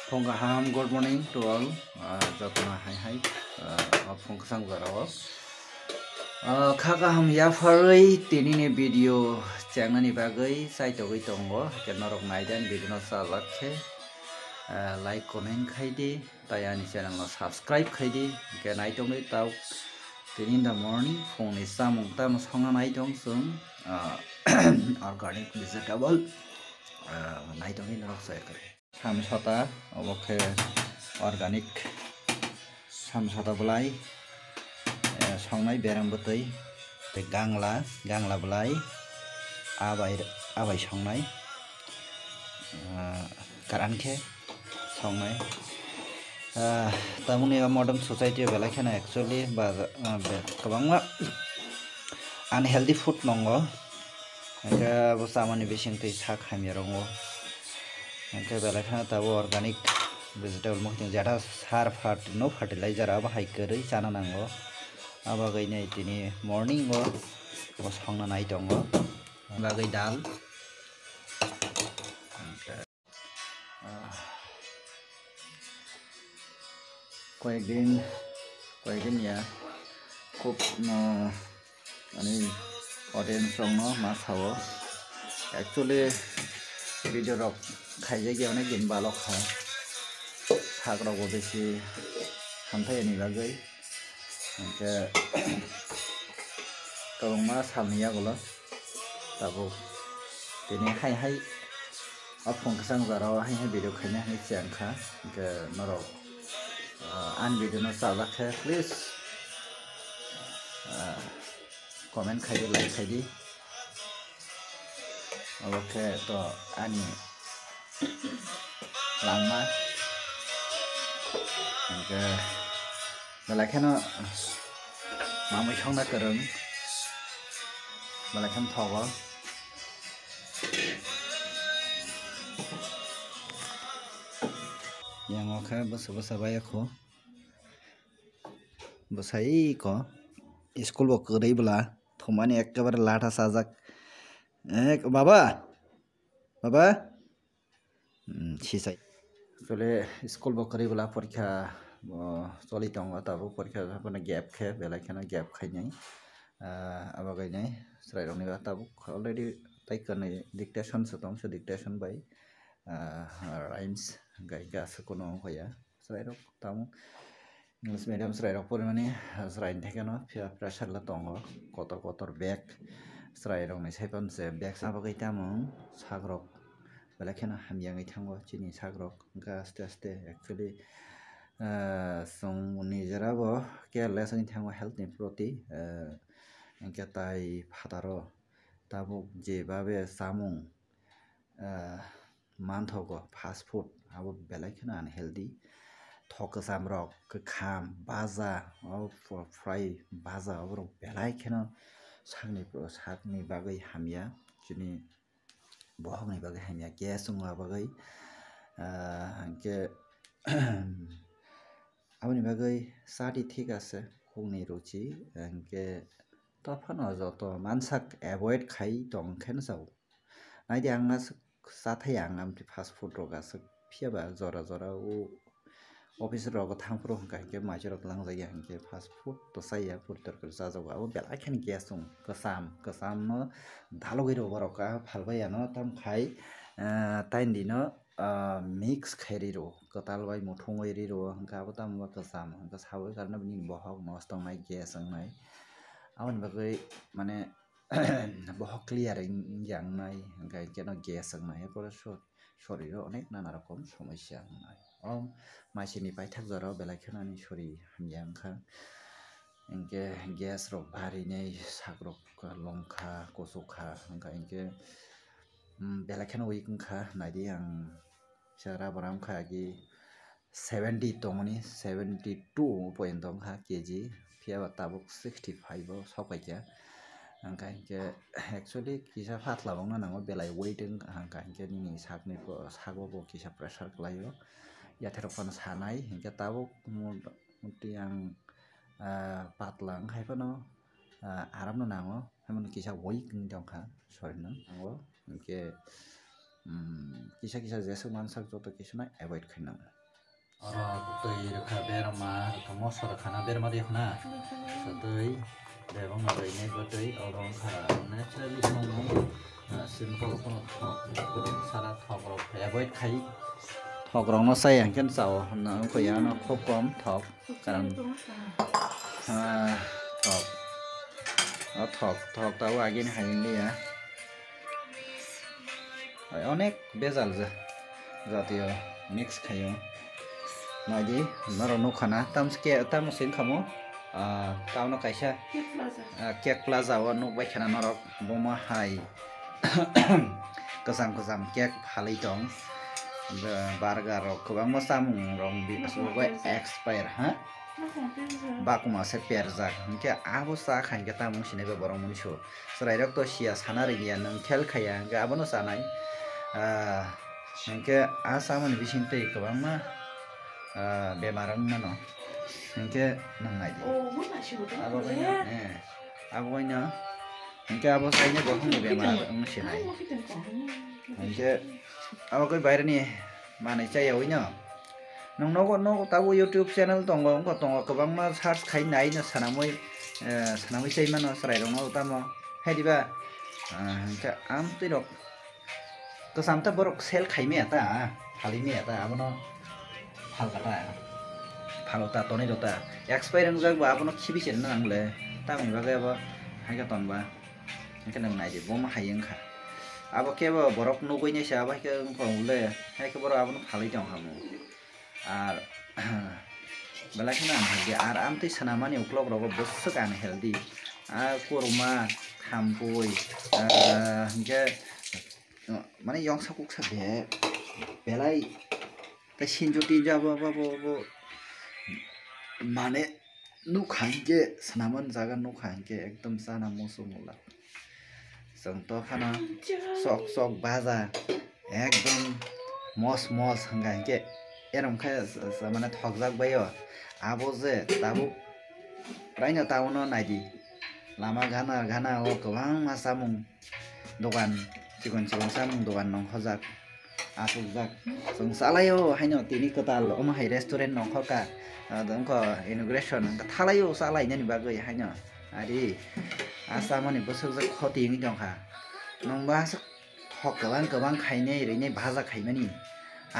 Phongaham, good morning to all. Jotna hai phong sang zarao. Khagaham ya farai tini ni video channel ni bagai sai to goi tongo kenarok naidan video no salakhe like comment khaidi tayani channel no subscribe khaidi ke nai tong ni tau tini in the morning phone ni samung tam songa nai tong sung organic vegetable nai tong ni norok sai kare samsata obokhe organic samsata belai songnai berang botoi te gangla belai abai songnai karanke songnai tamuni modern society belai khana actually ba kabangma unhealthy food nongo enka bo samani bising tei sak hamirongo enka belai khana tabo organic vegetable mokting jata sar no fertilizer aba hai koroi chana nango abagai nai tini morning o songna nai tongo bagai dal কয়েকদিন ya খুব মানে audience rongno ma sawo actually video rok khaije ge onek din balok kha sagrok bo beshi hamthai ni bagai enke kobangma samniya gulo tabo tini hai phong sang zarao hai video khaina hai changkha ke norok an video no salakhe please comment khaidi like khaidi oke to ani lama ke balakhe no mamai khongna karang balakhe thogo yang oke basa baya ko basai ko school bo korei bla thomani ekebare lata sajak baba sisai tole school bo korei bla porikha choli tongo tabo porikha japona gap khe belai khana gap khainai abagai nai srai rokni ba tabo already tai kanai dictation satong so dictation by rhymes gaika sakono hoya srai rok tamo English medium srai rok pore mani srai theke no pressure la tongo kotor bag srai rok ni saipan se bag sabagai tamung sagrok belai khena hamyangai thango chini sagrok ga aste actually song nijera bo careless ni thango health ni proti enke tai phataro tabuk je babe samung manthogo fast food abo belai khena unhealthy thokasam rok kham baza fry baza abo belai khena sakni bagai hamya chini bohong ni bagai hamya gas ungwa bagai ke aboni bagai sati thik ase khungni ruchi enke tofano joto mansak avoid khai tong khen sau naidi angna sathai angam fast food rok ase phiaba jora o office rok thangpro hingka ke maisi rok langjaya hingke fast food to saya food torkar jajago abo belai khani gas ung kasam no dalogoi rok borok phalbaya no tam khai taindi no mix khairi ro katal bai muthungoi ri ro hingka abo tam kasam hingka sabai karna bini bohok nai tongnai gas ongnai aboni bagai mane bohok clear yangnai hingka ke no gas ongnai epore শরীরে অনেক নানা রকম সমস্যা হয় মাসিনি পাইথাক জরাও বেলায় খেলানি শরীর হামজাংখা ইনকে gas rock ভারিনাই শাক rock লঙ্কা কচুখা Inca ইনকে বেলায় খেলা উইকখা নাইদি আং সারা বরামখা গি 70 তমনি 72 পয়েন্ট দংখা কেজি ফিয়াবা তাবুক 65 সকাইয়া angka ke actually kisa fatla bang nango belai waiting angka ke nini sakni sago bo kisa pressure klayo yathero pan sanai hingke tabo muti ang patla angkai pano aram no nango hamon kisa waiting dongkha sorry no nango hingke kisa jesuk mansak joto kisuna avoid khainang ora tui rukha berma rukha mosor khana berma de khana so tui bebang na rei nei tui orong kha naturally song simple kono sara thok rok avoid khai thok rong no sai ang ken sao na ko ya no khop kom thok karan thok thok tahu agin hain dia অনেক বেজাল জাতীয় mix খাইও নাইদি নরনো খানা তাম সিন খামো তাওনো কাইসা কেক প্লাজা ও নুক বাই খানা নরক বমা হাই गोजाम केक फालै दं बार्गार रok गोबां सामुं रं बिसोरबो एक्सपायर हा बाकुमा से पेरजाक इनके आबो सा खानके तामुं सिनायबो बरं मुनसु सराइरक तो सिया सानारि गिया नों खेल खाया गाबोनो जानाय इनके आ सामोन बिसिंतै गोबां बेमारं मानो इनके नंनायदि आबो गायनो इनके आबो साइने बहंनि बेमार सिनाय इनके आबो गय बायरानि मानै जायावैनो नोंनाव ताबो YouTube channel दङ गोबां मा सार्च खायनायनो सानामै जाय मानो सराइरंनो तामो हायदिबा इनके आमतिरक गोसामता बरक सेल खायमे आता फालिमे आता आबनो फालकाता फालता तनै दता एक्सपायर जागबा आबनो खिबिसेन नांले तामै बागै अब हायगा तनबा इनके नों नायदि बम हायंखा आबो केबो बरक नगैने साबा के उले हायके बर आबनो फालै दं हामो आर बेलाखिना हायदि आर आमतै सानामानि उक्लक रग बससो गान हेल्दी आ कोरमा थामपय इनके माने यंसा कुकसा बेलाय त सिनजोटी जाबो माने नुखांके सनामन जागा नुखांके एकदम साना मोसुमुला जों तो खाना sok बाजा एकदम मस हंगांके एरमखा माने थकजाक बायो आबो जे ताबो प्रायनो ताउनो नायदि लामा गाना ओ गोबां मासामुं दखान चिकन सामुं दखान नं हजाक आसुकजाक जों सालायो हायनो तिनि कताल ओमहाय रेस्टुरेन्ट नं खका दंख इनग्रेशन थालायो सालायनानि बागै हायनो आरि आसामनि बोसोरजों खति नgi दंखा नंबा थक गोबां खायने ओरैनो भाजा खायमानि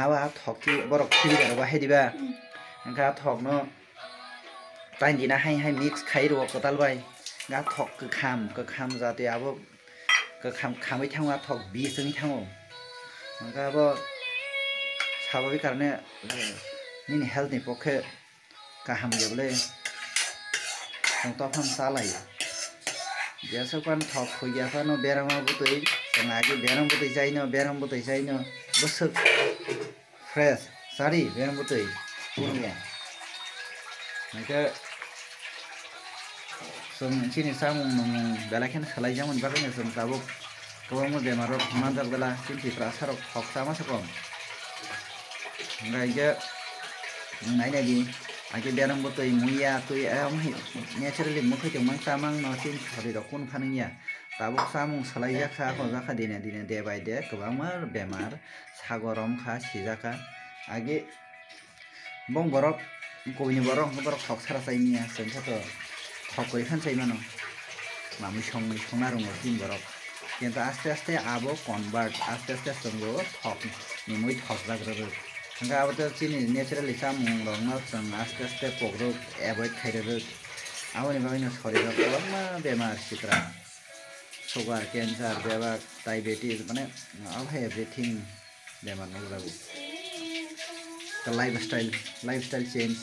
आबा थकि बरक खिबिदार बाहायदिबा ओंखा थकनो ताइदिना हाय मिक्स खाइ र कताल बाय गा थक गोखाम जाते आबो गोखाम खामै थांवा थक बिसनि थाङो ओंखा अब स्वाभाविक कारणे निनि हेल्थनि पक्षे गाहाम गेबले जों तफान सालायो जेसोपान थक फैयाफानो बेरामा बुतै जों आगे बेराम बुतै जायनो बोसोक फ्रेश सारि बेराम बुतै बुनिया ओंखा जों सिनि सामुं बेलाखेन खालायजामोन बागैनो जों दाबो गोबां बेमाराव मानजार बेला सिन्थिफ्रा सारक थक सामासकम ओंखायनो नायनायदि आगे बेराम बुतै मुया तुय नेचारेलि मुखैजों मान तामां नसिन शरीराव कोन खानिया दाबो सामुं सालायजाखा हजाखा दिने दे बाय दे गोबां बेमार सागरम खा सिजाखा आगे बं बरक कोइनि बरक थक सारा साइनिया जोंथ' थक गय खानसाय मानो मामि संना रङ दिन बरक কিন্তু আস্তে आबो कन्भार्ट आस्ते जोंबो थक निमै थक जाग्रो ओंखा आबो चिनि नेचारेलि सामुं रंना जों आस्ते पग्रो एभयड खाइरो आबोनि बागैनो शरीराव गोबां बेमार सिक्रा सुगार केन्सार बेबार डायबेटिस माने अल एभ्रिथिं बेमार नजागो लाइफस्टाइल चेंज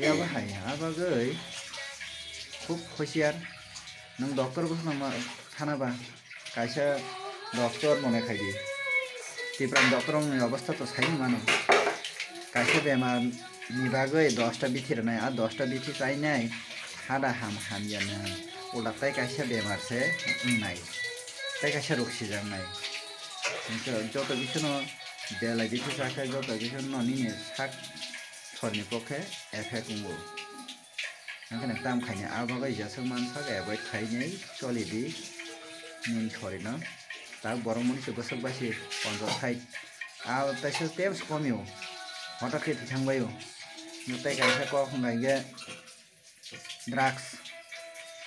याबो हाय आबागै खूब होशियार नों डॉक्टर को थानाबा कायसा डॉक्टर मने खायदि तिप्राम डॉक्टर अवस्था तो साइन मानो कायसा बेमार नि बागै 10टा बिथिरनाय आ 10टा बिथि चाइनाय हादा हामियानो उल्टा ताइ कायसा बेमार से नाय ताइ कायसा रोगसि जानाय जत बिसनो बेलाय बिथि साखाय जत बिसनो निने साक सरनि पक्षे एफेक्ट मुङो ओंखायनो दाम खायनो आबागै जासो मानसा एभयड खायनै चलिदि निन सरिनो दा बरं मनिसो बोसोक बासि 50 आ तैसो tapes कमियो hota ke thangbayo nutai kaisa ko khungai ge drugs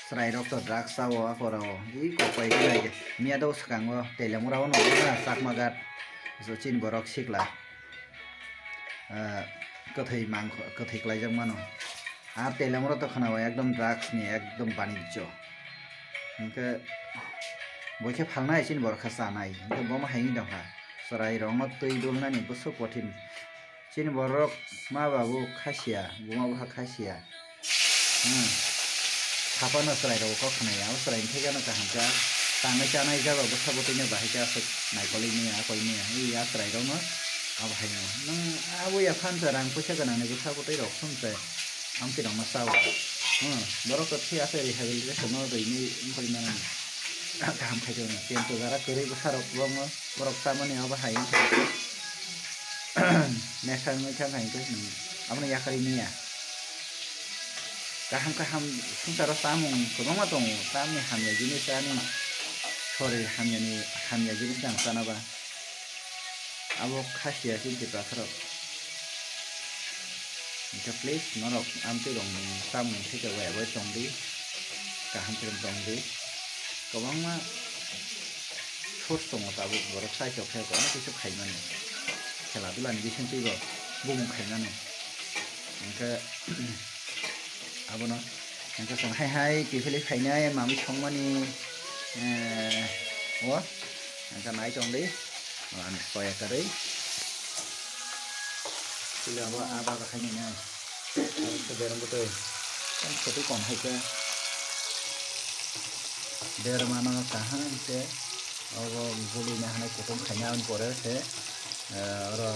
srai rok to drugs sawo akora o i ko pai ge ge mia do sakango telemura no na sakmagat so chin borok sikla kothai mang kothai klaijak mano আর তেলেমরা তো খানা একদম drugs নিয়ে একদম বাণিজ্য ইনকে বইকে ফালনা আইসিন বরখা চানাই ইনকে বমা হাইনি দংখা সরাই রঙত তৈ দলনানি বসো কঠিন চিন বরক মা বাবু খাসিয়া বমা বহা খাসিয়া সাপানো সরাই রক খানাই আর সরাই থেকানো কাহামকা তাঙ্গাই চানাই যাবা বসা বতৈনো বাহাইকা নাইকলি নিয়া কই নিয়া এই আর সরাই রঙ আবহাইনো নং আবইয়া ফানসা রাং পয়সা গানানি বসা বতৈ rock সমসে ampi dong masaw borok to thia se rehabilitation no dei ni polina kam khai dong pen to gara kere sarok bong borok tamani aba hai next time thang hai ke amna yakari ni ya kaham sungsaro samung kobama dong tamni hamya jinis ani sore hamya jinis dang sanaba abo khasiya sinti pasarok ఇంకా please నరో amti dong tam thika we bo tongdi ka hamti tongdi kobangma thos tong ta bu borok sai chok khe ko na kisu khaimani khela dulan bisin tigo bum khaimani ఇంకా abono ఇంకా song hai ki phili khainai mami songmani o ఇంకా nai tongdi an soya kare Sila ba aba ka khaini na to beram to kan chotu kom hai ka der mana kahan se abo buli na hana kotom khaina on pore se aro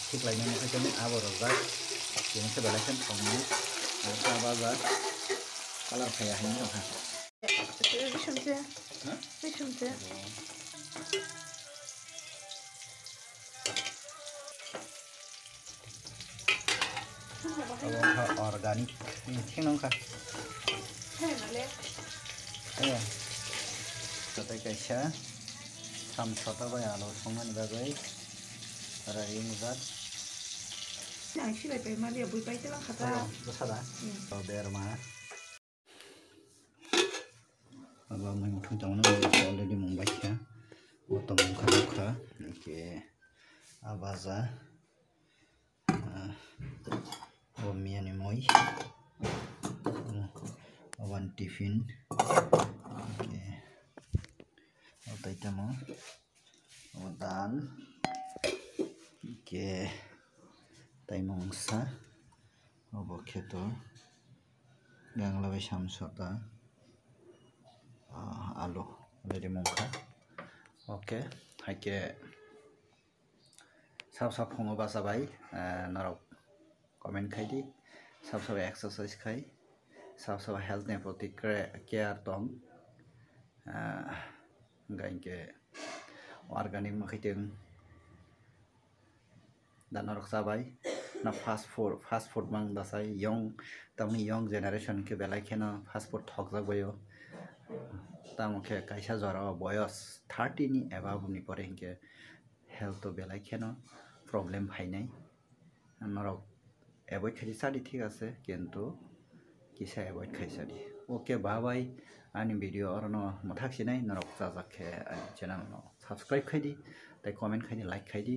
thik lai na ka jani abo ro ba yen se balakan thongni asa ba ba color khaya hai no ha Bishumte organic thiên nông khá cho tay cây xá xăm cho ta bây giờ nó không ăn được đấy rồi đi một chút Yang sih lebih mana dia bui baik lah kata. Besar dah. Kalau biar mana. Abang main thung tong nó already đi mong baik ya. Otong khá. Okay. Abaza. Mie ni moi. One tiffin. Okay. Otai tamo. Odan. Okay. Tai mongsa. Oboketo. Yang lebih samsota. Alu. Already mongka. Okay. Haike. Sab hongo basa bai. Narok. Comment khai di sab exercise khai sab health ne proti care tong gain ke organic ma khiteng dan orok sabai na fast food mang dasai young generation ke belai khena fast food thok jak bayo tamo ke kaisa jara boyos 30 ni above ni pore hinke health to belai khena problem bhainai norok avoid খাইছি সাদি ঠিক আছে কিন্তু কিসা avoid খাইছাদি okay bye আনি video অরনো মথাকসি নাই নরক জাজাকে channel subscribe খাইদি তাই comment খাইদি like খাইদি